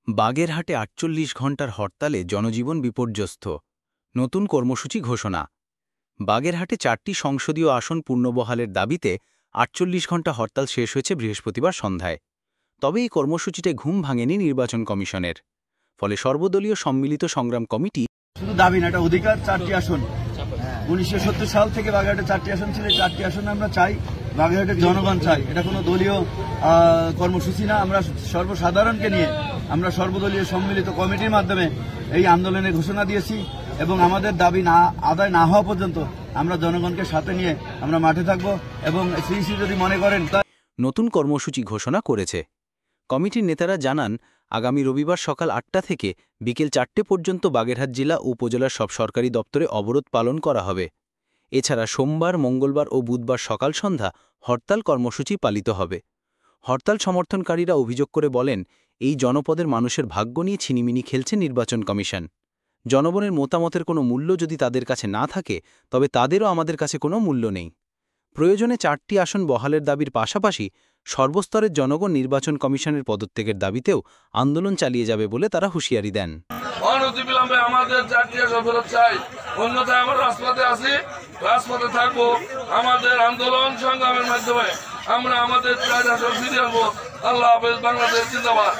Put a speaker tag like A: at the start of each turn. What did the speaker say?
A: বাগেরহাটে ৪৮ ঘণ্টার হরতালে জনজীবন বিপর্যস্ত। নতুন কর্মসূচি ঘোষণা। বাগেরহাটে ৪টি সংসদীয় আসন পুনর্বহালের দাবিতে ৪৮ ঘণ্টা হরতাল শেষ হয়েছে বৃহস্পতিবার সন্ধ্যায়। তবে এই কর্মসূচিতে ঘুম ভাঙেনি নির্বাচন কমিশনের। ফলে সর্বদলীয় সম্মিলিত সংগ্রাম কমিটি
B: শুধু দাবি না, এটা অধিকার। ৪টি আসন ১৯৭০ সাল থেকে বাগেরহাটে 4টি আসন ছিল। 4টি আসন আমরা চাই, বাগেরহাটের জনগণ চাই। এটা কোনো দলীয় কর্মসূচি না। আমরা সর্বসাধারণকে নিয়ে আমরা সর্বদলীয় সম্মিলিত কমিটির মাধ্যমে এই আন্দোলনের ঘোষণা দিয়েছি এবং আমাদের দাবি না আদায় না হওয়া পর্যন্ত আমরা জনগণকে সাথে নিয়ে আমরা মাঠে থাকব। এবং সিইসি যদি মনে করেন
A: নতুন কর্মসূচি ঘোষণা করেছে। কমিটির নেতারা জানান, আগামী রবিবার সকাল ৮টা থেকে বিকেল ৪টে পর্যন্ত বাগেরহাট জেলা ও উপজেলার সব সরকারি দপ্তরে অবরোধ পালন করা হবে। এছাড়া সোমবার, মঙ্গলবার ও বুধবার সকাল সন্ধ্যা হরতাল কর্মসূচি পালিত হবে। হরতাল সমর্থনকারীরা অভিযোগ করে বলেন, এই জনপদের মানুষের ভাগ্য নিয়ে ছিনিমিনি খেলছে নির্বাচন কমিশন। জনগণের মতামতের কোনো মূল্য যদি তাদের কাছে না থাকে, তবে তাদেরও আমাদের কাছে কোনো মূল্য নেই। প্রয়োজনে 4টি আসন বহালের দাবির পাশাপাশি সর্বস্তরের জনগণ নির্বাচন কমিশনের পদত্যাগের দাবিতেও আন্দোলন চালিয়ে যাবে বলে তারা হুঁশিয়ারি দেন।
C: অনতিবিলম্বে আমাদের 4টি আসন ফেরত চাই, অন্যথায় আমরা রাজপথে আছি, রাজপথে থাকবো। আমাদের আন্দোলন সংগ্রামের মাধ্যমে আমরা আমাদের 4 আসন ফিরিয়ে আনবো। আল্লাহ হাফেজ। বাংলাদেশ জিন্দাবাদ।